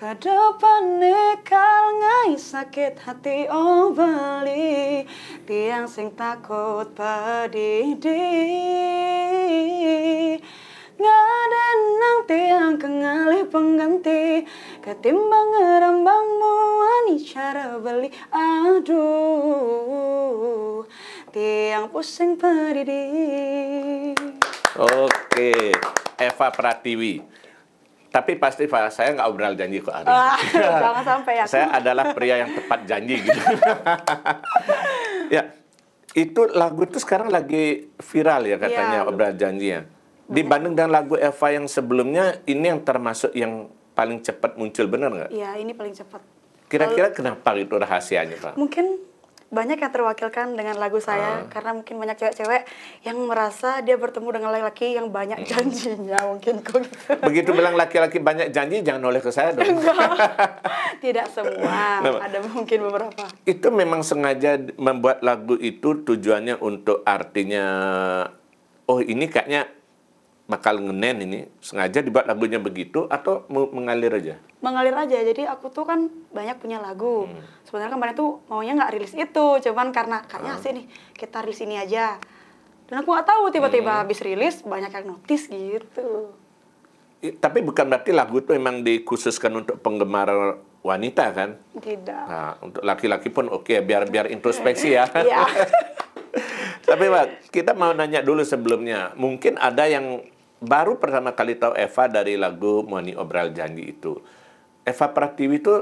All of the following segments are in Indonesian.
Ke depan nekal ngai sakit hati oh beli tiang sing takut padidi ngadenang tiang kengali pengganti ketimbang ngerambangmu ani cara beli aduh tiang pusing padidi. Oke, Eva Pratiwi. Tapi pasti Pak, saya nggak obral janji kok hari ini. Jangan sampai ya. Saya adalah pria yang tepat janji gitu. Ya, itu lagu itu sekarang lagi viral ya katanya obral janjinya. Dibanding dengan lagu Eva yang sebelumnya, ini yang termasuk yang paling cepat muncul, benar nggak? Iya, ini paling cepat. Kira-kira kenapa itu rahasianya, Pak? Mungkin banyak yang terwakilkan dengan lagu saya karena mungkin banyak cewek-cewek yang merasa dia bertemu dengan laki-laki yang banyak janjinya mungkin kok gitu. Begitu bilang laki-laki banyak janji jangan oleh ke saya dong. Tidak semua, ada mungkin beberapa. Itu memang sengaja membuat lagu itu tujuannya untuk artinya oh ini kayaknya bakal ngenen ini, sengaja dibuat lagunya begitu atau mengalir aja? Mengalir aja, jadi aku tuh kan banyak punya lagu. Sebenarnya kemarin tuh maunya nggak rilis itu, cuman karena kayaknya asik nih, kita rilis ini aja. Dan aku nggak tahu tiba-tiba habis rilis banyak yang notice gitu. Tapi bukan berarti lagu itu memang dikhususkan untuk penggemar wanita kan? Tidak. Nah, untuk laki-laki pun oke, biar introspeksi ya. Iya. Tapi Pak, kita mau nanya dulu sebelumnya. Mungkin ada yang baru pertama kali tahu Eva dari lagu Moni Obral Janji itu. Eva Pratiwi itu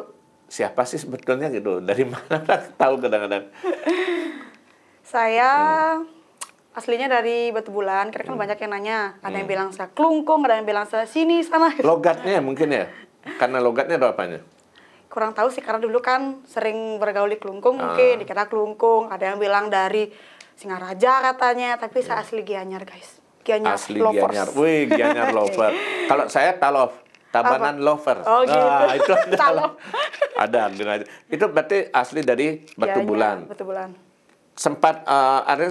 siapa sih sebetulnya gitu? Dari mana tahu kadang-kadang? Saya aslinya dari Batu Bulan, karena kan banyak yang nanya. Ada yang bilang saya Klungkung, ada yang bilang saya sini, sana. Logatnya mungkin ya? Karena logatnya ada apanya? Kurang tahu sih, karena dulu kan sering bergaul di Klungkung, mungkin dikira Klungkung. Ada yang bilang dari Singaraja katanya, tapi saya asli Gianyar guys. Gianyar Asli lovers. Gianyar. Wih, Gianyar lover. Kalau saya Talof, Tabanan lovers. Oh gitu. Nah, itu ada. Talof. Ada. Itu berarti asli dari Batu Gianyar, Bulan. Batu Bulan. Sempat ada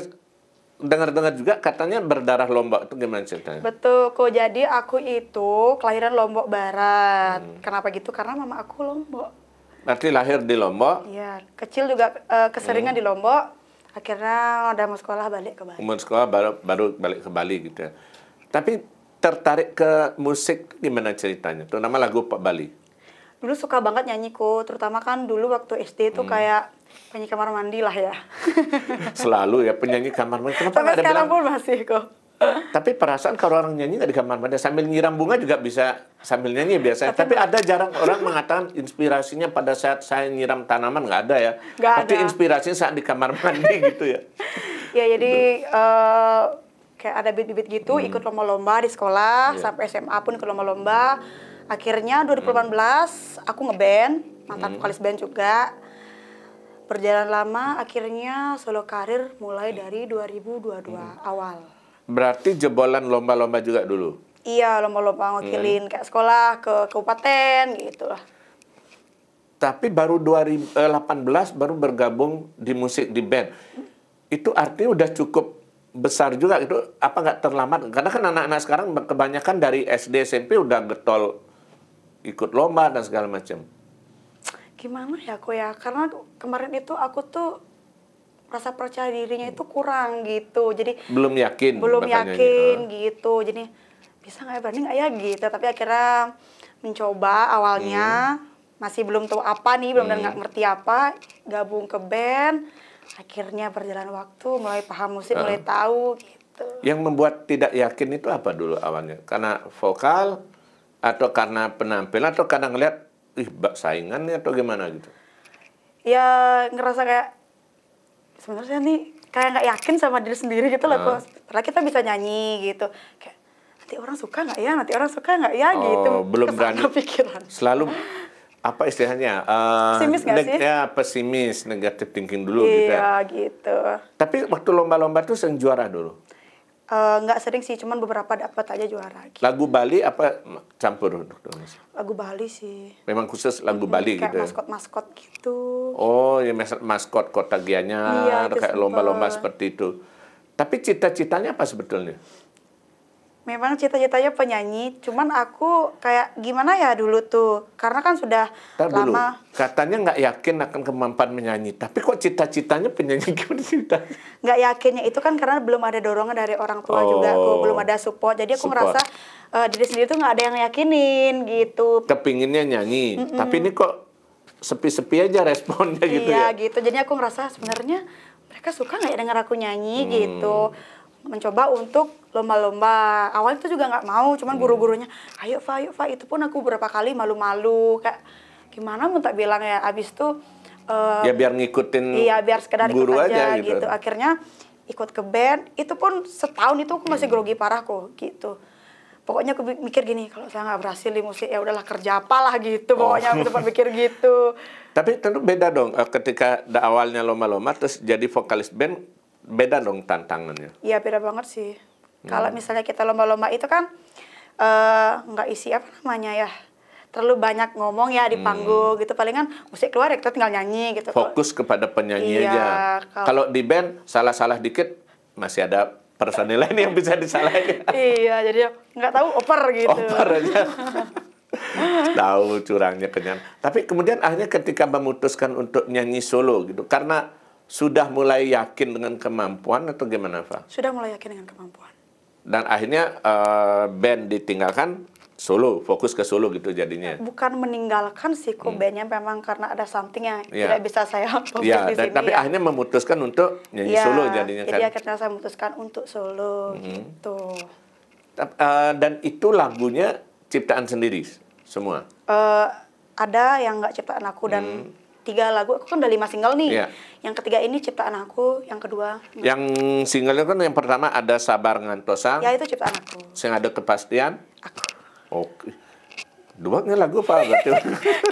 dengar-dengar juga katanya berdarah Lombok, itu gimana ceritanya? Betul, kok jadi aku itu kelahiran Lombok Barat. Kenapa gitu? Karena mama aku Lombok. Berarti lahir di Lombok. Iya, kecil juga keseringan di Lombok. Akhirnya udah mau sekolah balik ke Bali. Umur sekolah baru balik ke Bali gitu ya. Tapi tertarik ke musik gimana ceritanya? Terutama lagu Pak Bali. Dulu suka banget nyanyi kok, terutama kan dulu waktu SD itu kayak penyanyi kamar mandi lah ya. Selalu ya penyanyi kamar mandi. Kenapa Sampai nggak ada sekarang bilang? pun masih kok. Tapi perasaan kalau orang nyanyi nggak di kamar mandi sambil nyiram bunga juga bisa sambil nyanyi biasa. Tapi ada jarang orang mengatakan inspirasinya pada saat saya nyiram tanaman, nggak ada ya. Nggak Tapi ada. inspirasinya saat di kamar mandi gitu ya. Ya jadi kayak ada bibit-bibit gitu, ikut lomba-lomba di sekolah, sampai SMA pun ikut lomba-lomba. Akhirnya 2018 aku ngeband, mantan vokalis band juga. Berjalan lama, akhirnya solo karir mulai dari 2022 awal. Berarti jebolan lomba-lomba juga dulu? Iya, lomba-lomba ngakilin kayak sekolah ke kabupaten gitu lah. Tapi baru 2018 baru bergabung di musik di band. Itu artinya udah cukup besar juga itu, apa nggak terlambat? Karena kan anak-anak sekarang kebanyakan dari SD SMP udah getol ikut lomba dan segala macam. Gimana ya aku ya? Karena kemarin itu aku tuh rasa percaya dirinya itu kurang gitu. Jadi Belum yakin. belum makanya yakin gitu. Jadi bisa nggak ya, berani nggak ya gitu. Tapi akhirnya mencoba awalnya masih belum tahu apa nih, belum nggak ngerti apa. Gabung ke band. Akhirnya berjalan waktu, mulai paham musik, mulai tahu gitu. Yang membuat tidak yakin itu apa dulu awalnya? Karena vokal atau karena penampilan atau karena ngeliat saingannya atau gimana gitu? Ya ngerasa kayak sebenarnya nih kayak nggak yakin sama diri sendiri gitu loh kok. Padahal kita bisa nyanyi gitu. Kayak nanti orang suka nggak ya? Nanti orang suka nggak ya? Gitu. Belum Kesana berani. pikiran. Selalu apa istilahnya? Pesimis nggak sih? Ya pesimis, negative thinking dulu gitu ya. Iya gitu. Tapi waktu lomba-lomba tuh sering juara dulu. Nggak sering sih, cuman beberapa dapat aja juara. Gitu. Lagu Bali apa campur? Lagu Bali sih. Memang khusus lagu Bali Kayak gitu ya? maskot-maskot gitu. Oh, ya maskot Kota Gianyar, Iya, itu kayak sempat. lomba-lomba seperti itu. Tapi cita-citanya apa sebetulnya? Memang cita-citanya penyanyi, cuman aku kayak gimana ya dulu tuh, karena kan sudah Ntar dulu, lama katanya nggak yakin akan kemampuan menyanyi, tapi kok cita-citanya penyanyi gimana cerita? nggak yakinnya itu kan karena belum ada dorongan dari orang tua juga, aku belum ada support, jadi aku Support. ngerasa diri sendiri tuh nggak ada yang yakinin gitu. Kepinginnya nyanyi, tapi ini kok sepi-sepi aja responnya gitu Iya ya? gitu, jadi aku ngerasa sebenarnya mereka suka nggak ya denger aku nyanyi gitu. Mencoba untuk lomba-lomba. Awalnya itu juga nggak mau, cuman guru-gurunya, ayo Fa, itu pun aku beberapa kali malu-malu, kayak gimana mau tak bilang ya, abis itu Ya biar ngikutin iya biar sekedar ikut guru aja aja gitu. Akhirnya ikut ke band, itu pun setahun itu aku masih grogi parah kok gitu. Pokoknya aku mikir gini, kalau saya nggak berhasil di musik ya udahlah kerja apalah gitu. Pokoknya aku sempat mikir gitu. Tapi tentu beda dong ketika awalnya lomba-lomba terus jadi vokalis band, beda dong tantangannya. Iya beda banget sih. Kalau misalnya kita lomba-lomba itu kan nggak isi apa namanya ya, terlalu banyak ngomong ya di panggung gitu. Palingan musik keluar ya kita tinggal nyanyi gitu. Fokus kepada penyanyi Iya, aja. Kalau di band salah-salah dikit masih ada personil lain yang bisa disalahin. Iya, jadi nggak tahu oper gitu. Oper aja. Tahu curangnya kenyan. Tapi kemudian akhirnya ketika memutuskan untuk nyanyi solo gitu, karena sudah mulai yakin dengan kemampuan atau gimana, Pak? Sudah mulai yakin dengan kemampuan. Dan akhirnya band ditinggalkan, solo, fokus ke solo gitu jadinya. Bukan meninggalkan sih kok bandnya, memang karena ada something yang tidak bisa saya fokus Iya, di sini. tapi akhirnya memutuskan untuk nyanyi solo jadinya kan. Jadi akhirnya saya memutuskan untuk solo gitu. Dan itu lagunya ciptaan sendiri semua. Ada yang nggak ciptaan aku dan 3 lagu, aku kan udah 5 single nih. Iya. Yang ketiga ini ciptaan aku, yang kedua Yang singlenya kan yang pertama ada Sabar Ngantosang, ya itu ciptaan aku. Sing Ada Kepastian. Aku. Oke. Duanya lagu apa berarti?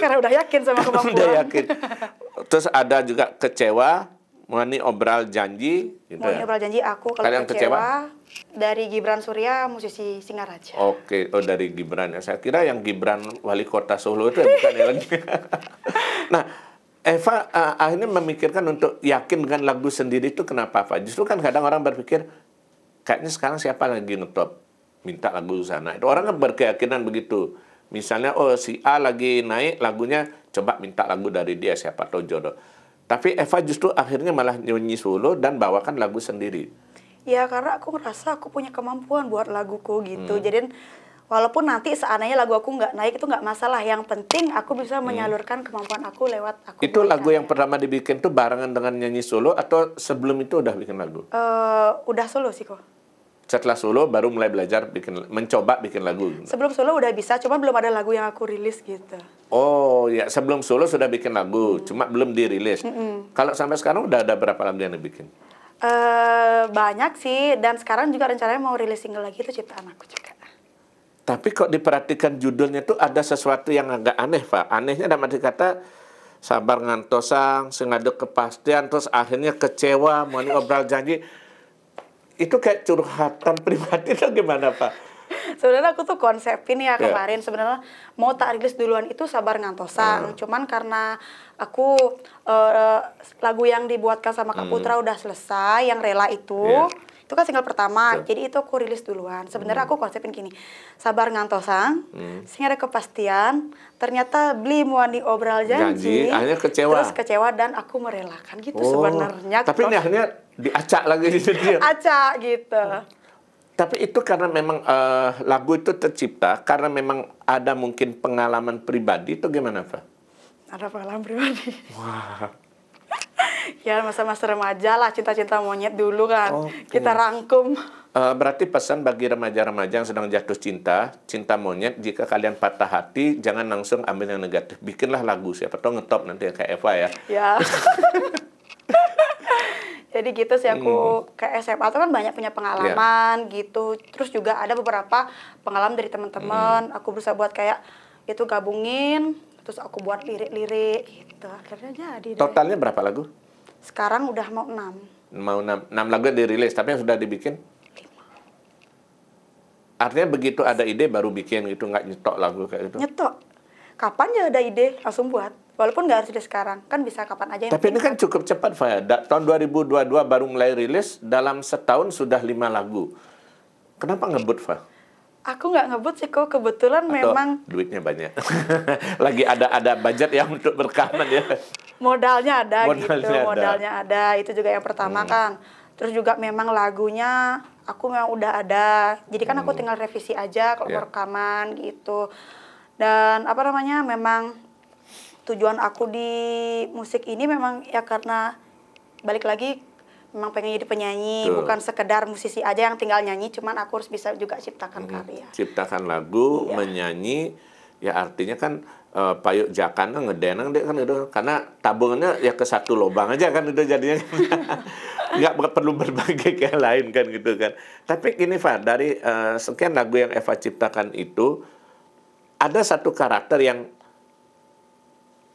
Karena udah yakin sama kemampuan. Udah yakin. Terus ada juga Kecewa, Mani Obral Janji gitu Mau ya. nyoba janji aku, kalau Kalian kecewa dari Gibran Surya, musisi Singaraja. Oke, dari Gibran ya. Saya kira yang Gibran wali kota Solo itu ya bukan ya lagi. Nah, Eva akhirnya memikirkan untuk yakin dengan lagu sendiri itu kenapa, Pak? Justru kan kadang orang berpikir, kayaknya sekarang siapa lagi ngetop minta lagu sana. Itu orang kan berkeyakinan begitu. Misalnya, oh si A lagi naik lagunya, coba minta lagu dari dia, siapa tahu jodoh. Tapi Eva justru akhirnya malah nyanyi solo dan bawakan lagu sendiri. Ya karena aku ngerasa aku punya kemampuan buat laguku gitu. Jadi walaupun nanti seandainya lagu aku nggak naik itu nggak masalah. Yang penting aku bisa menyalurkan kemampuan aku lewat aku. Itu lagu yang pertama dibikin tuh barengan dengan nyanyi solo atau sebelum itu udah bikin lagu? Udah solo sih kok. Setelah solo baru mulai belajar mencoba bikin lagu. Sebelum solo udah bisa, cuma belum ada lagu yang aku rilis gitu. Oh ya, sebelum solo sudah bikin lagu, cuma belum dirilis. Kalau sampai sekarang udah ada berapa lagu yang dibikin? Banyak sih, dan sekarang juga rencananya mau rilis single lagi itu ciptaan aku juga. Tapi kok diperhatikan judulnya tuh ada sesuatu yang agak aneh, Pak. Anehnya dalam arti kata Sabar Ngantosang, Sing Ada Kepastian, terus akhirnya Kecewa, Mani Obral Janji. Itu kayak curhatan pribadi atau gimana, Pak? Sebenarnya aku tuh konsepin ya kemarin sebenarnya mau tak rilis duluan itu Sabar Ngantosang. Cuman karena aku lagu yang dibuatkan sama Kak Putra udah selesai, yang Rela itu kan single pertama. Jadi itu aku rilis duluan. Sebenarnya aku konsepin gini. Sabar Ngantosang, Sing Ada Kepastian, ternyata beli Muani Obral Janji, akhirnya Kecewa. Terus Kecewa dan aku merelakan gitu sebenarnya. Tapi ini akhirnya diacak lagi di studio. Acak gitu. Tapi itu karena memang lagu itu tercipta karena memang ada mungkin pengalaman pribadi itu gimana, Pak? Ada pengalaman pribadi. Wah. Ya masa-masa remaja lah, cinta-cinta monyet dulu kan. Oke. Kita rangkum. Berarti pesan bagi remaja-remaja yang sedang jatuh cinta, cinta monyet, jika kalian patah hati, jangan langsung ambil yang negatif. Bikinlah lagu, siapa tahu ngetop nanti kayak Eva ya. Ya. Jadi gitu sih aku ke SMA tuh kan banyak punya pengalaman gitu. Terus juga ada beberapa pengalaman dari teman-teman. Aku berusaha buat kayak itu gabungin, terus aku buat lirik-lirik gitu. Akhirnya jadi deh. Totalnya berapa lagu? Sekarang udah mau 6. Mau 6 lagu dirilis, tapi yang sudah dibikin? 5. Artinya begitu ada ide baru bikin gitu, nggak nyetok lagu kayak gitu? Nyetok. Kapan ya ada ide, langsung buat. Walaupun nggak harus dari sekarang, kan bisa kapan aja. Tapi ini kan cukup cepat, Faya. Tahun 2022 baru mulai rilis, dalam setahun sudah 5 lagu. Kenapa ngebut, Fa? Aku nggak ngebut sih kok, kebetulan Atau memang duitnya banyak. Lagi ada budget yang untuk berkaman ya. modalnya ada Modalnya gitu, ada. modalnya ada, itu juga yang pertama kan. Terus juga memang lagunya aku memang udah ada, jadi kan aku tinggal revisi aja kalau mau Ya. rekaman gitu. Dan apa namanya, memang tujuan aku di musik ini memang ya karena balik lagi memang pengen jadi penyanyi, Betul. bukan sekedar musisi aja yang tinggal nyanyi, cuman aku harus bisa juga ciptakan karya. Ciptakan lagu, Iya. menyanyi, ya artinya kan payuk jakana ngedenang deh kan itu, karena tabungannya ya ke satu lubang aja kan itu jadinya. Nggak perlu berbagi ke yang lain kan gitu kan. Tapi gini Fa, dari sekian lagu yang Eva ciptakan itu, ada satu karakter yang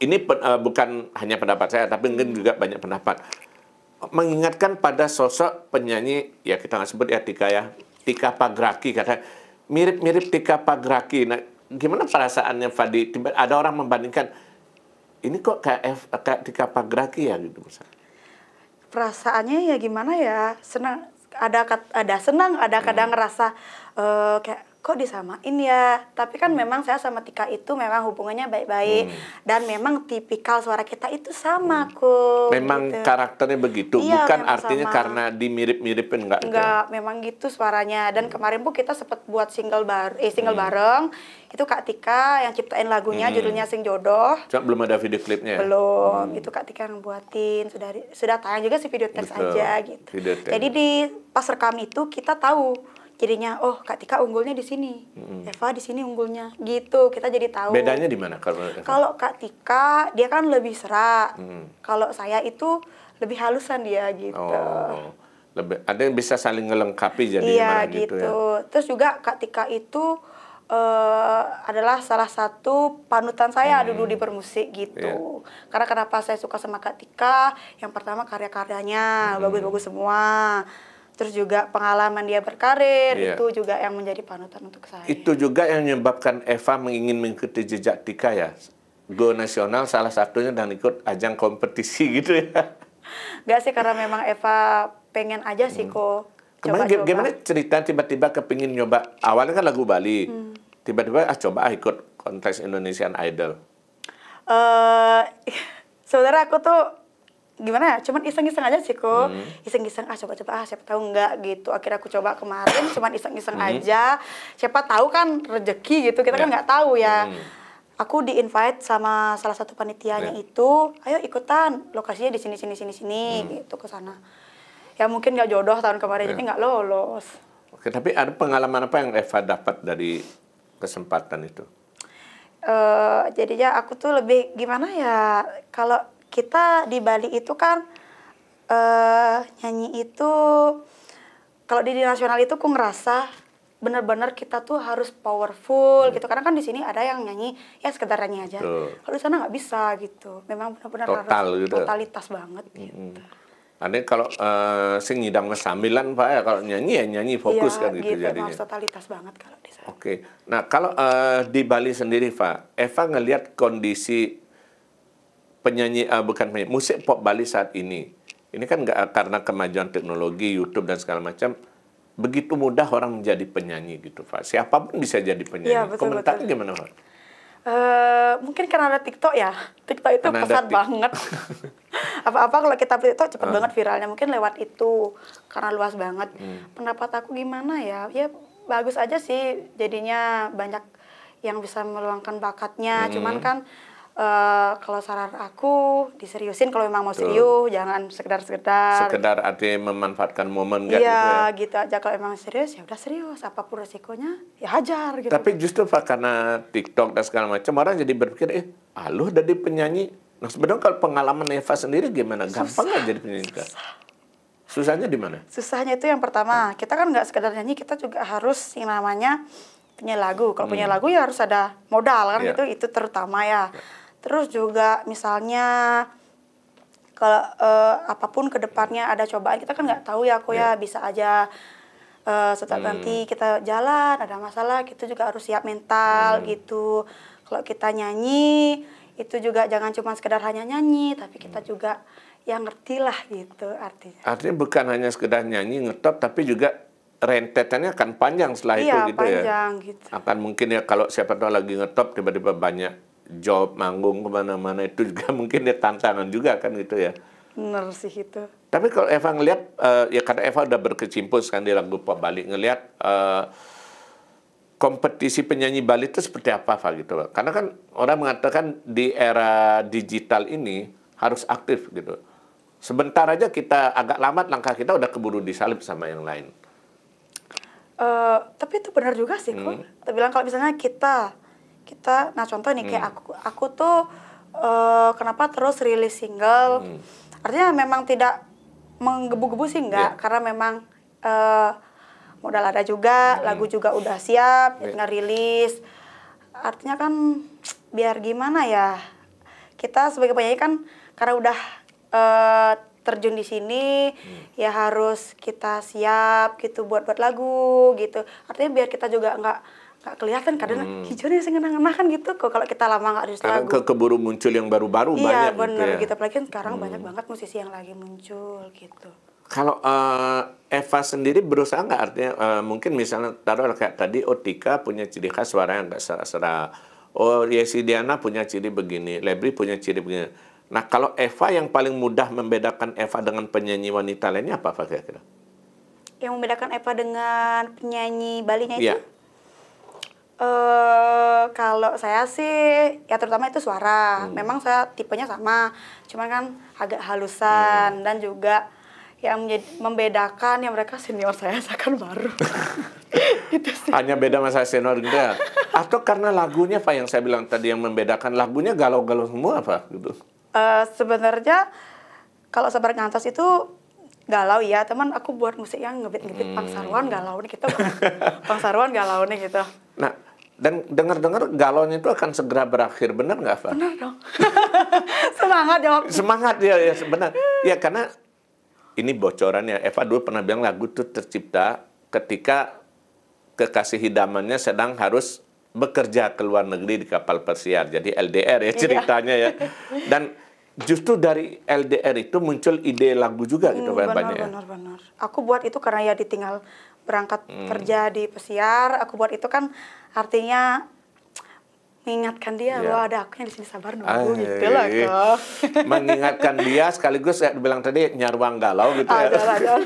ini bukan hanya pendapat saya, tapi mungkin juga banyak pendapat. Mengingatkan pada sosok penyanyi, ya kita nggak sebut ya Tika Pagraki, kata mirip-mirip Tika Pagraki. Nah, gimana perasaannya Fadi? Ada orang membandingkan, ini kok kayak Tika Pagraki ya gitu misalnya. Perasaannya ya gimana ya, senang, ada senang, ada kadang ngerasa kayak kok disamain ya. Tapi kan memang saya sama Tika itu memang hubungannya baik-baik, dan memang tipikal suara kita itu sama kok. Memang gitu. karakternya begitu, Iya, bukan memang artinya sama. karena dimirip-miripin enggak itu. Enggak, memang gitu suaranya. Dan kemarin pun kita sempat buat single bareng. Itu Kak Tika yang ciptain lagunya, judulnya Sing Jodoh. Cuma belum ada video klipnya. Belum, itu Kak Tika yang buatin. Sudah tayang juga sih video teks Betul, aja gitu. video teks. Jadi pas rekam itu kita tahu jadinya, oh Kak Tika unggulnya di sini, Eva di sini unggulnya, gitu. Kita jadi tahu. Bedanya di mana kalau Kalau Kak Tika dia kan lebih serak, kalau saya itu lebih halusan dia gitu. Oh, ada yang bisa saling ngelengkapi jadinya Iya malah gitu. ya. Terus juga Kak Tika itu adalah salah satu panutan saya dulu di bermusik gitu. Karena kenapa saya suka sama Kak Tika? Yang pertama karya-karyanya bagus-bagus semua. Terus juga pengalaman dia berkarir, itu juga yang menjadi panutan untuk saya. Itu juga yang menyebabkan Eva ingin mengikuti jejak Tika ya. Go nasional salah satunya dan ikut ajang kompetisi gitu ya. Nggak sih, karena memang Eva pengen aja sih kok. Kemarin gimana cerita tiba-tiba kepingin nyoba, awalnya kan lagu Bali, tiba-tiba coba ikut kontes Indonesian Idol. Sebenarnya aku tuh gimana ya, cuman iseng-iseng aja sih kok. Iseng-iseng, coba-coba, siapa tahu enggak gitu. Akhirnya aku coba kemarin, cuman iseng-iseng aja. Siapa tahu kan rezeki gitu, kita kan nggak tahu ya. Aku di-invite sama salah satu panitianya itu, ayo ikutan, lokasinya di sini gitu, ke sana. Ya mungkin nggak jodoh tahun kemarin, jadi nggak lolos. Oke, tapi ada pengalaman apa yang Eva dapat dari kesempatan itu? Jadinya aku tuh lebih gimana ya, kalau kita di Bali itu kan nyanyi itu, kalau di nasional itu aku ngerasa benar-benar kita tuh harus powerful gitu. Karena kan di sini ada yang nyanyi ya sekedar nyanyi aja. Kalau di sana nggak bisa gitu. Memang benar-benar harus gitu. totalitas banget gitu. Nanti kalau sing ngidam sambilan Pak ya, kalau nyanyi ya nyanyi fokus iya, kan gitu jadinya. Harus totalitas banget kalau di sana. Oke. Nah, kalau di Bali sendiri Pak, Eva ngelihat kondisi penyanyi musik pop Bali saat ini. Ini kan nggak karena kemajuan teknologi, YouTube dan segala macam, begitu mudah orang menjadi penyanyi gitu Pak. Siapapun bisa jadi penyanyi. Iya, betul, Komentarnya gimana Pak? Mungkin karena ada TikTok ya. TikTok itu pesat banget. Apa-apa kalau kita TikTok cepet banget viralnya. Mungkin lewat itu karena luas banget. Pendapat aku gimana ya? Ya bagus aja sih. Jadinya banyak yang bisa meluangkan bakatnya. Cuman kan kalau saran aku diseriusin kalau memang mau serius, jangan sekedar-sekedar. Sekedar artinya memanfaatkan momen gitu ya. Gitu aja. Kalau emang serius ya udah serius, apapun resikonya ya hajar gitu. Tapi justru Pak, karena TikTok dan segala macam orang jadi berpikir lu jadi penyanyi. Nah, sebenarnya kalau pengalaman Eva sendiri gimana? Gampang nggak jadi penyanyi? Susahnya di mana? Susahnya itu yang pertama, kita kan nggak sekedar nyanyi, kita juga harus yang namanya punya lagu. Kalau punya lagu ya harus ada modal kan, itu terutama ya. Terus juga misalnya kalau apapun ke depannya ada cobaan, kita kan nggak tahu ya aku ya, bisa aja setelah nanti kita jalan ada masalah, kita juga harus siap mental gitu. Kalau kita nyanyi itu juga jangan cuma sekedar hanya nyanyi, tapi kita juga yang ngerti lah gitu artinya. Artinya bukan hanya sekedar nyanyi ngetop, tapi juga rentetannya akan panjang setelah itu Iya, gitu ya. panjang gitu. Akan mungkin ya kalau siapa tahu lagi ngetop tiba-tiba banyak job manggung kemana-mana itu juga mungkin ya tantangan juga kan gitu ya. Bener sih itu. Tapi kalau Eva ngelihat ya karena Eva udah berkecimpung kan di lagu pop Bali, ngelihat kompetisi penyanyi Bali itu seperti apa Pak gitu Pak? Karena kan orang mengatakan di era digital ini harus aktif gitu. Sebentar aja kita agak lambat langkah kita udah keburu disalip sama yang lain. Tapi itu benar juga sih kok. Kita bilang kalau misalnya kita, nah contoh nih kayak aku tuh kenapa terus rilis single? Artinya memang tidak menggebu-gebu sih enggak, karena memang modal ada juga, lagu juga udah siap, tinggal rilis. Artinya kan biar gimana ya, kita sebagai penyanyi kan karena udah terjun di sini, ya harus kita siap gitu buat lagu gitu. Artinya biar kita juga nggak kelihatan kadang hijaunya sih ngena-ngena kan gitu kok kalau kita lama nggak rilis lagu. Keburu muncul yang baru-baru Iya, banyak bener gitu ya. gitu. Apalagi kan sekarang banyak banget musisi yang lagi muncul gitu. Kalau Eva sendiri berusaha nggak artinya mungkin misalnya taruh kayak tadi Tika punya ciri khas suara yang nggak serak-serak. Oh Yesi Diana punya ciri begini, Lebri punya ciri begini. Nah kalau Eva yang paling mudah membedakan Eva dengan penyanyi wanita lainnya apa kira-kira? Yang membedakan Eva dengan penyanyi Balinya itu? Iya. Kalau saya sih ya terutama itu suara. Memang saya tipenya sama, cuman kan agak halusan dan juga yang membedakan yang mereka senior saya kan baru. Gitu sih. Hanya beda masa senior gitu ya? Atau karena lagunya Pak yang saya bilang tadi yang membedakan lagunya galau-galau semua Pak gitu? Sebenarnya kalau Sabar Ngantos itu galau ya, teman aku buat musik yang ngebit-ngebit pangsaruan galau nih gitu. Pangsaruan galau nih gitu. Nah, dan dengar-dengar galaunya itu akan segera berakhir, benar nggak Pak? Benar dong. Semangat jawab. Semangat ya benar. Ya karena ini bocorannya. Eva dulu pernah bilang lagu itu tercipta ketika kekasih idamannya sedang harus bekerja ke luar negeri di kapal pesiar. Jadi LDR ya ceritanya ya. Dan justru dari LDR itu muncul ide lagu juga gitu Pak banyak ya. Benar. Aku buat itu karena ya ditinggal berangkat kerja di pesiar. Aku buat itu kan artinya mengingatkan dia bahwa ada aku yang di sini sabar nunggu gitu lah kok. Mengingatkan dia sekaligus saya bilang tadi nyaruang galau gitu ya. Ada.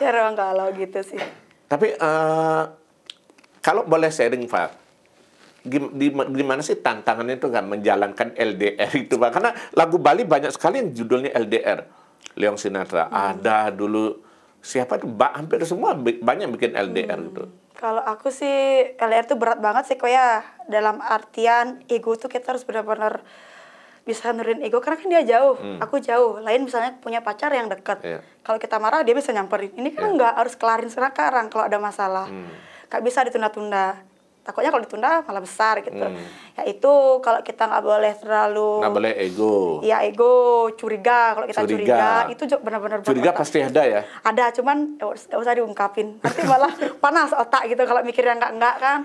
Nyaruang galau gitu sih. Tapi kalau boleh sharing Pak, gimana sih tantangannya itu kan menjalankan LDR itu Pak? Karena lagu Bali banyak sekali yang judulnya LDR. Leong Sinatra ada dulu, siapa tuh hampir semua banyak bikin LDR gitu. Kalau aku sih LDR tuh berat banget sih kok ya. Dalam artian ego tuh kita harus benar-benar bisa nurunin ego karena kan dia jauh, aku jauh. Lain misalnya punya pacar yang dekat. Kalau kita marah dia bisa nyamperin. Ini kan nggak harus kelarin sekarang kalau ada masalah. Nggak bisa ditunda-tunda. Takutnya kalau ditunda malah besar gitu. Ya itu kalau kita nggak boleh terlalu. Nggak boleh ego. Iya ego, curiga. Kalau kita curiga itu benar-benar. Curiga pasti ada ya. Ada, cuman nggak usah diungkapin. Nanti malah panas otak gitu kalau mikir yang nggak kan.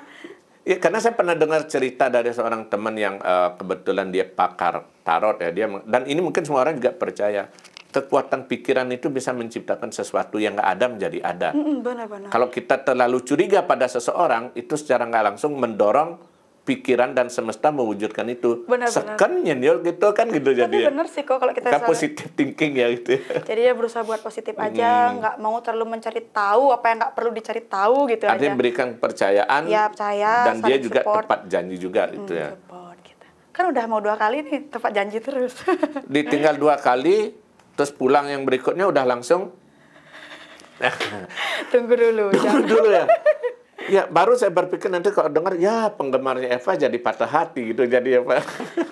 Ya, karena saya pernah dengar cerita dari seorang teman yang kebetulan dia pakar tarot ya dan ini mungkin semua orang juga percaya kekuatan pikiran itu bisa menciptakan sesuatu yang nggak ada menjadi ada. Benar-benar. Kalau kita terlalu curiga pada seseorang itu secara nggak langsung mendorong pikiran dan semesta mewujudkan itu. Sekennya gitu kan gitu jadi. Tapi benar sih kok kalau kita positive thinking ya gitu. Jadi ya berusaha buat positif aja, nggak mau terlalu mencari tahu apa yang nggak perlu dicari tahu gitu aja. Artinya berikan kepercayaan. Ya percaya. Dan dia juga support. tepat janji juga gitu ya. Support, gitu. Kan udah mau 2 kali nih tepat janji terus. Ditinggal 2 kali, terus pulang yang berikutnya udah langsung. Tunggu dulu. Tunggu dulu ya. Ya, baru saya berpikir nanti kalau dengar, ya penggemarnya Eva jadi patah hati gitu. Jadi ya Pak.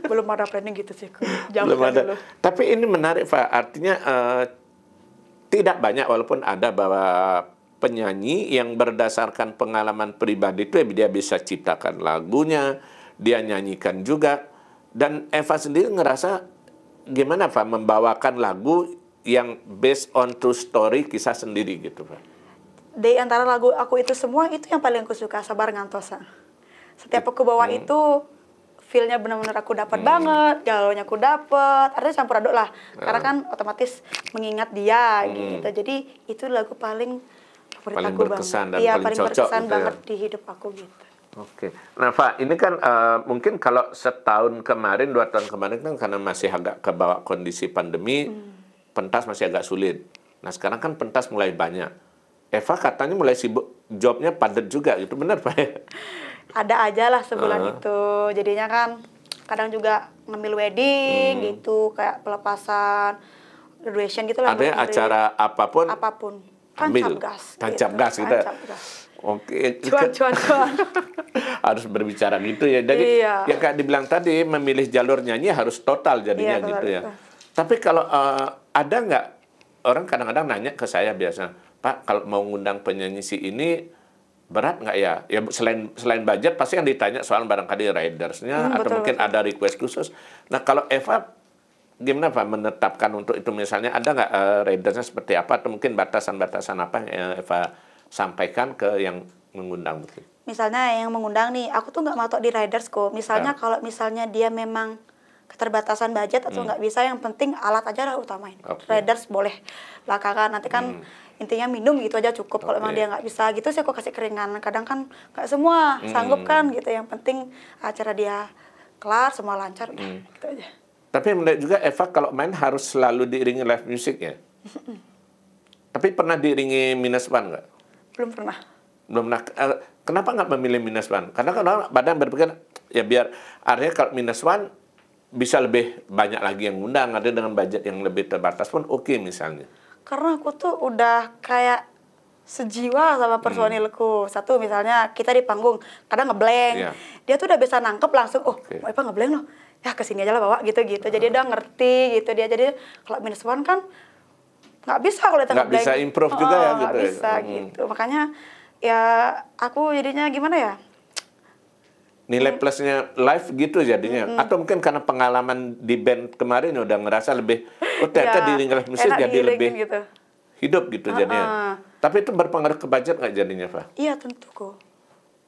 Belum ada planning gitu sih. Belum ada. Dulu. Tapi ini menarik Pak. Artinya tidak banyak walaupun ada bahwa penyanyi yang berdasarkan pengalaman pribadi itu dia bisa ciptakan lagunya, dia nyanyikan juga. Dan Eva sendiri ngerasa gimana Pak membawakan lagu yang based on true story kisah sendiri gitu Pak. Di antara lagu aku itu semua, itu yang paling aku suka, Sabar Ngantos. Setiap aku bawa itu, feel-nya benar-benar aku dapat banget, galaunya aku dapat, artinya campur aduk lah. Karena kan otomatis mengingat dia gitu. Jadi itu lagu paling Favorit paling aku berkesan banget. dan Iya, paling paling cocok berkesan gitu ya. banget di hidup aku gitu. Oke. Nah, Pak, ini kan mungkin kalau setahun kemarin, 2 tahun kemarin kan karena masih agak kebawa kondisi pandemi, pentas masih agak sulit. Nah, sekarang kan pentas mulai banyak. Eva katanya mulai sibuk, jobnya padat juga, gitu benar Pak? Ada aja lah sebulan itu. Jadinya kan kadang juga ngambil wedding gitu, kayak pelepasan, graduation gitu lah. Artinya acara apapun, apapun. Kan ambil. capgas. Tancap gas gitu. Tancap gas. Oke. Cuan. Harus berbicara gitu ya. Jadi Iya. yang kayak dibilang tadi, memilih jalur nyanyi harus total jadinya Iya, gitu ya. total. Tapi kalau ada nggak, orang kadang-kadang nanya ke saya biasa, Pak, kalau mau ngundang penyanyi si ini, berat nggak ya? Ya selain budget, pasti yang ditanya soal barangkali ridersnya, atau Betul, mungkin betul. ada request khusus. Nah, kalau Eva, gimana Pak menetapkan untuk itu, misalnya ada nggak ridersnya seperti apa, atau mungkin batasan-batasan apa yang Eva sampaikan ke yang mengundang mungkin? Misalnya yang mengundang nih, aku tuh nggak matok di riders kok. Misalnya kalau misalnya dia memang keterbatasan budget atau nggak bisa, yang penting alat aja lah utamain. Oke. Riders boleh belakangan, nanti kan intinya minum gitu aja cukup. Kalau emang dia nggak bisa gitu, sih aku kasih keringan. Kadang kan nggak semua sanggup kan gitu. Yang penting acara dia kelar, semua lancar, udah gitu aja. Tapi menurut juga Eva kalau main harus selalu diiringi live music ya? Tapi pernah diiringi minus one nggak? Belum pernah. Belum pernah. Kenapa nggak memilih minus one? Karena kan orang badan berpikir, ya biar artinya kalau minus one bisa lebih banyak lagi yang ngundang, ada dengan budget yang lebih terbatas pun oke misalnya. Karena aku tuh udah kayak sejiwa sama personilku. Satu misalnya kita di panggung, kadang ngeblank. Iya. Dia tuh udah bisa nangkep langsung, oh Oke. Eva ngeblank loh. Ya kesini aja lah bawa gitu-gitu. Jadi udah ngerti gitu dia. Jadi kalau minus one kan nggak bisa kalau kita Nggak ngeblank. bisa improve juga ya gitu Nggak ya. bisa gitu. Makanya ya aku jadinya gimana ya? Nilai plusnya live gitu jadinya. Atau mungkin karena pengalaman di band kemarin udah ngerasa lebih, oh ternyata Ya, di live musik enak jadi diiringin lebih gitu. hidup gitu jadinya. Tapi itu berpengaruh ke budget nggak jadinya, Pak? Iya tentu kok.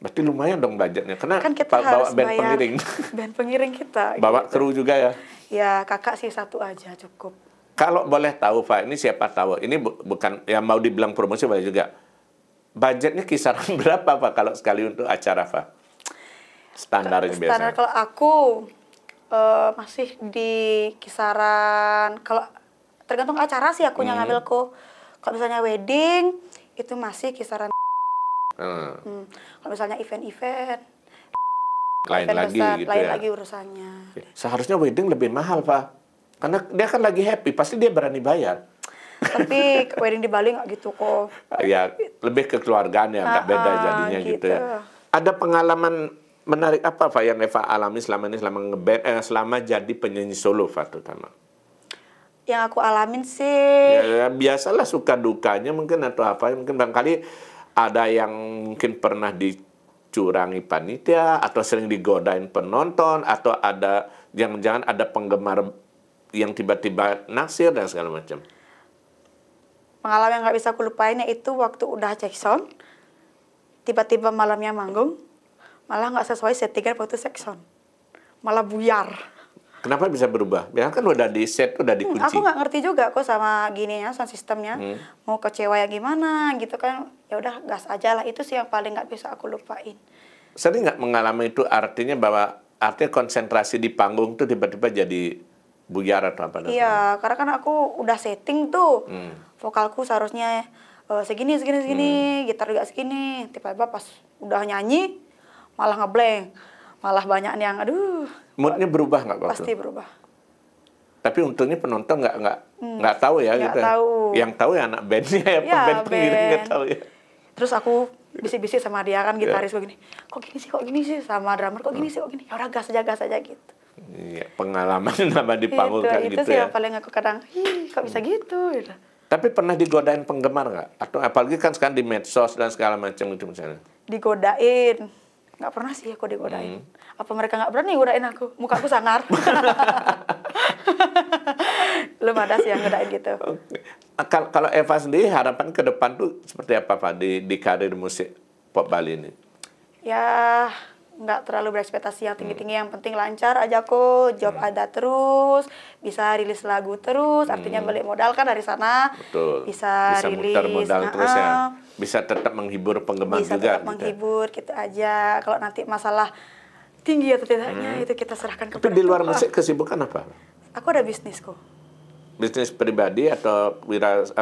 Berarti lumayan dong budgetnya. Karena Kan kita bawa harus band bayar pengiring. band pengiring kita. Bawa gitu. kru juga ya. Ya kakak sih satu aja cukup. Kalau boleh tahu, Pak, ini siapa tahu. Ini bukan, ya mau dibilang promosi boleh juga. Budgetnya kisaran berapa, Pak, kalau sekali untuk acara, Pak? Standarnya biasa. Standar kalau aku masih di kisaran, kalau tergantung acara sih aku yang ngambil kok. Kalau misalnya wedding itu masih kisaran. Kalau misalnya event-event Lain event lagi besar, gitu lain ya. lagi urusannya. Seharusnya wedding lebih mahal, Pak. Karena dia kan lagi happy, pasti dia berani bayar. Tapi wedding di Bali nggak gitu kok. Ya, lebih kekeluargaan ya, nggak beda jadinya gitu ya. Ada pengalaman menarik apa, Pak, yang Eva alami selama ini, selama ngeband, selama jadi penyanyi solo, Pak, terutama? Yang aku alamin sih, Ya, biasalah suka dukanya mungkin atau apa, mungkin barangkali ada yang mungkin pernah dicurangi panitia, atau sering digodain penonton, atau ada jangan-jangan ada penggemar yang tiba-tiba naksir dan segala macam. pengalaman yang nggak bisa aku lupain itu waktu udah cek sound, tiba-tiba malamnya manggung, malah nggak sesuai settingan waktu cek sound, malah buyar. Kenapa bisa berubah? Biasanya kan udah di set, udah dikunci. Aku nggak ngerti juga kok sama gininya, sound sistemnya, mau kecewa ya gimana gitu kan, ya udah gas aja lah, itu sih yang paling nggak bisa aku lupain. Sering nggak mengalami itu, artinya bahwa artinya konsentrasi di panggung tuh tiba-tiba jadi buyar atau apa? Iya, karena kan aku udah setting tuh, vokalku seharusnya segini, gitar juga segini, tiba-tiba pas udah nyanyi malah ngeblank, malah banyak yang aduh. Moodnya berubah nggak waktu? Pasti berubah. Tapi untungnya penonton nggak tahu ya Nggak gitu. tahu. Yang tahu ya anak bandnya ya, Ya, band pengiring nggak band. tahu ya. Terus aku bisik-bisik sama dia kan, gitaris begini, kok gini sih, sama drummer kok gini sih, kok gini, ya udah gas aja gitu. Iya, pengalaman nama di panggung kan Itu gitu sih ya. yang paling aku kadang, kok bisa gitu. Tapi pernah digodain penggemar nggak? Atau apalagi kan sekarang di medsos dan segala macam itu misalnya. Digodain, nggak pernah sih aku digodain. Apa mereka nggak berani godain aku? Muka aku sangar. Belum ada sih yang godain gitu. Oke. Kalau Eva sendiri harapan ke depan tuh seperti apa, Pak, di karir musik pop Bali ini? Ya nggak terlalu berekspektasi yang tinggi-tinggi, yang penting lancar aja kok, job ada terus, bisa rilis lagu terus, artinya balik modal kan dari sana. Betul. Bisa Bisa rilis, muter modal terus ya. bisa tetap menghibur penggemar Bisa juga tetap menghibur gitu aja. Kalau nanti masalah tinggi atau tidaknya itu kita serahkan Tapi kepada di luar Tuhan. musik kesibukan apa? Aku ada bisnisku. Bisnis pribadi atau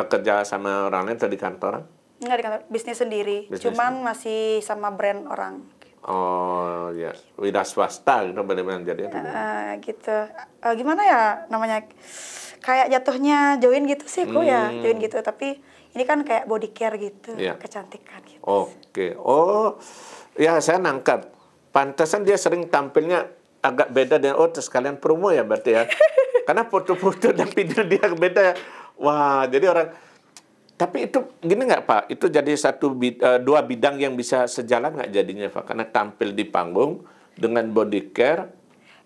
kerja sama orang lain atau di kantoran? Enggak di kantor, bisnis sendiri. Bisnis Cuman masih sama brand orang. Oh ya, wira swasta gitu benar-benar jadi itu. Gitu. Gimana ya namanya? Kayak jatuhnya join gitu sih kok ya, join gitu. Tapi ini kan kayak body care gitu, Iya. kecantikan gitu. Oke. Oh, ya saya nangkap. Pantesan dia sering tampilnya agak beda dengan terus kalian promo ya berarti ya. Karena foto-foto dan video dia beda ya. Wah, jadi orang. Tapi itu gini nggak Pak? Itu jadi dua bidang yang bisa sejalan nggak jadinya Pak? Karena tampil di panggung dengan body care.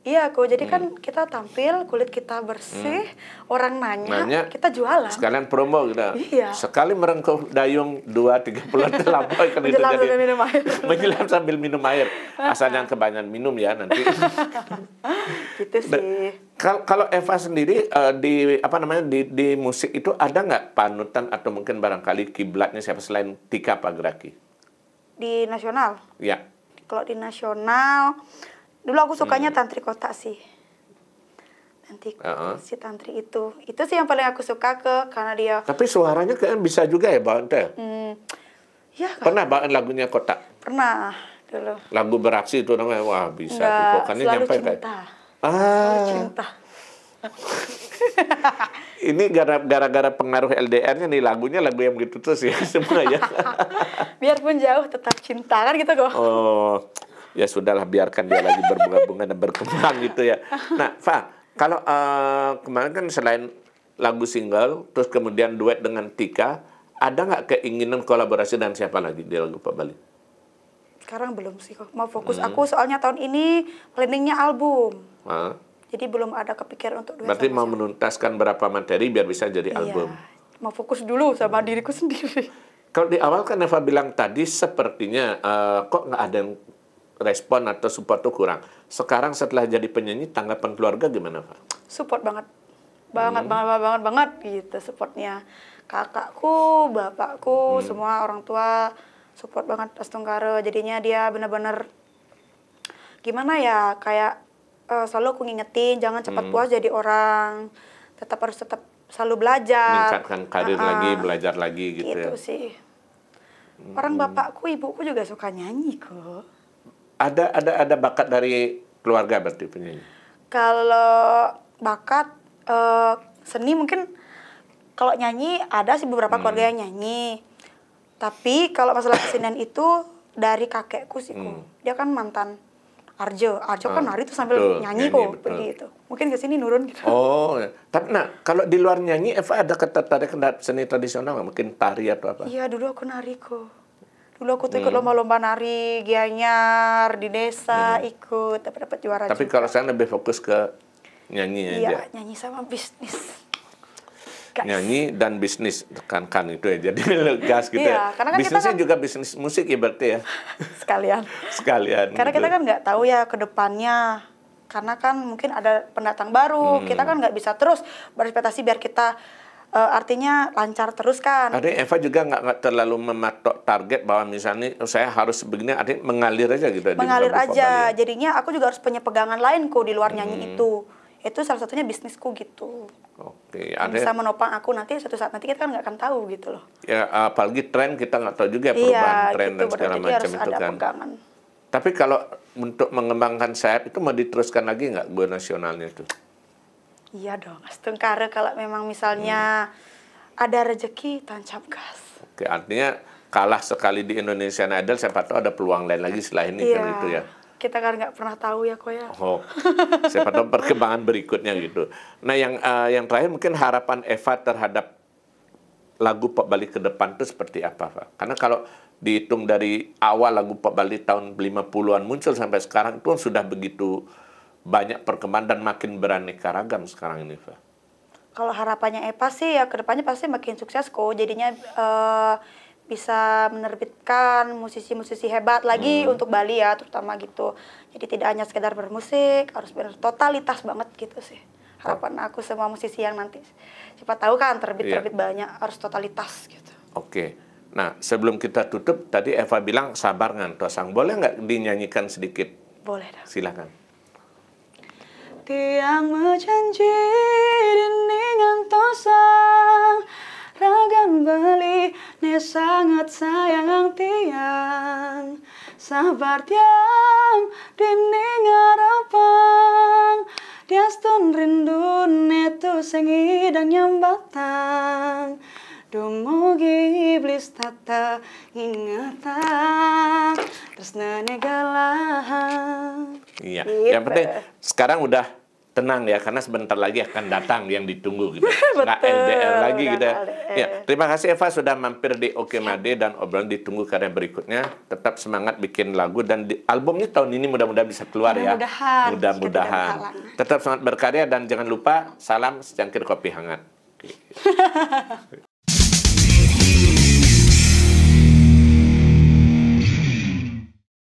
Iya kok, jadi kan kita tampil, kulit kita bersih, orang nanya, kita jualan. Sekalian promo gitu. Iya. Sekali merengkuh dayung 2-3 bulan terlampaui kan itu Menjelang jadi. sambil minum air. Menyelam sambil minum air. Asal jangan kebanyakan minum ya nanti. Gitu sih. Kalau Eva sendiri di musik itu ada nggak panutan atau mungkin barangkali kiblatnya siapa selain Tika Panggraki? Di nasional? Ya. Kalau di nasional, dulu aku sukanya Tantri Kota sih. Si Tantri itu sih yang paling aku suka karena dia. Tapi suaranya kayaknya bisa juga ya bawain teh. Ya, Pernah bawain lagunya Kota? Pernah dulu. Lagu beraksi itu namanya, wah bisa. Enggak, Vokalnya selalu nyampe cinta. kayak. Selalu cinta. Ini gara-gara pengaruh LDR-nya nih lagunya lagu yang begitu terus ya semua ya. Biarpun jauh tetap cinta kan gitu kok. Oh, ya sudahlah biarkan dia lagi berbunga-bunga dan berkembang gitu ya. Nah, Fa, kalau kemarin kan selain lagu single, terus kemudian duet dengan Tika, ada nggak keinginan kolaborasi dan siapa lagi di lagu Pak Bali? Sekarang belum sih kok. Mau fokus aku soalnya tahun ini planningnya album. Jadi belum ada kepikiran untuk duet. Berarti mau menuntaskan berapa materi biar bisa jadi album. Mau fokus dulu sama diriku sendiri. Kalau di awal kan Eva bilang tadi sepertinya kok nggak ada yang respon atau support tuh kurang. Sekarang setelah jadi penyanyi tanggapan keluarga gimana Pak? Support banget. Banget gitu supportnya. Kakakku, bapakku, semua orang tua support banget Astunggara. Jadinya dia benar-benar gimana ya, kayak selalu aku ngingetin jangan cepat puas jadi orang. Harus tetap selalu belajar. Meningkatkan karir lagi, belajar lagi gitu ya. Gitu sih. Orang bapakku, ibuku juga suka nyanyi kok. Ada bakat dari keluarga berarti penyanyi? Kalau bakat seni mungkin kalau nyanyi ada sih beberapa keluarga yang nyanyi. Tapi kalau masalah kesenian itu dari kakekku sih kok. Dia kan mantan Arjo. Arjo kan nari tuh sambil nyanyi kok begitu. Mungkin ke sini nurun gitu. Oh, tapi kalau di luar nyanyi Eva ada ketertarikan seni tradisional nggak? Mungkin tari atau apa? Iya, dulu aku nari kok. Dulu aku tuh ikut lomba-lomba nari, Gianyar, di desa ikut, dapat juara Tapi juga. kalau saya lebih fokus ke nyanyi aja. Iya, nyanyi sama bisnis. Guys. Nyanyi dan bisnis tekankan itu ya, jadi gas gitu Iya, ya. karena kan Bisnisnya kita juga bisnis musik ya berarti ya. Sekalian. Sekalian. Karena gitu. kita kan nggak tahu ya ke depannya. Karena kan mungkin ada pendatang baru. Kita kan nggak bisa terus berekspektasi biar kita artinya lancar terus kan. Artinya Eva juga nggak terlalu mematok target bahwa misalnya saya harus begini, artinya mengalir aja gitu. Mengalir aja. Jadinya aku juga harus punya pegangan lain kok di luar nyanyi itu. Itu salah satunya bisnisku gitu. Oke, Bisa menopang aku nanti suatu saat nanti kita kan nggak akan tahu gitu loh. Ya apalagi tren kita nggak tahu juga perubahan tren gitu, dan segala jadi macam harus itu ada kan. pegangan. Tapi kalau untuk mengembangkan sayap itu mau diteruskan lagi nggak go nasionalnya itu? Iya dong, Astungkara kalau memang misalnya ada rezeki tancap gas. Oke, artinya kalah sekali di Indonesian Idol, siapa tahu ada peluang lain lagi setelah ini kan gitu ya. Kita kan nggak pernah tahu ya kok ya. Oh, siapa tahu perkembangan berikutnya gitu. Nah, yang terakhir mungkin harapan Eva terhadap lagu Pop Bali ke depan itu seperti apa, Pak? Karena kalau dihitung dari awal lagu Pop Bali tahun 50-an muncul sampai sekarang itu sudah begitu banyak perkembangan dan makin beraneka ragam sekarang ini, Pak. Kalau harapannya Eva sih ya ke depannya pasti makin sukses kok. Jadinya bisa menerbitkan musisi-musisi hebat lagi untuk Bali ya terutama gitu. Jadi tidak hanya sekedar bermusik, harus benar totalitas banget gitu sih. Harapan aku semua musisi yang nanti siapa tahu kan terbit banyak harus totalitas gitu. Oke. Nah, sebelum kita tutup, tadi Eva bilang sabar ngantosang. Boleh nggak dinyanyikan sedikit? Boleh dah. Silakan. Tiang menjanji dengan tosang ragan beli ne sangat sayang tiang sabar tiang dinding harapan diastun rindu netu sengi dan nyambatang dumugi iblis tata ingatan terus nenegalahan. Iya, Gitu. yang penting sekarang udah tenang ya, karena sebentar lagi akan datang yang ditunggu gitu. Nggak LDR lagi udah gitu ya. LDR. Ya, terima kasih Eva sudah mampir di Oke Made dan obrolan ditunggu karya berikutnya. Tetap semangat bikin lagu dan albumnya tahun ini mudah-mudahan bisa keluar ya. Mudah-mudahan. Mudah-mudahan. Tetap semangat berkarya dan jangan lupa salam secangkir kopi hangat.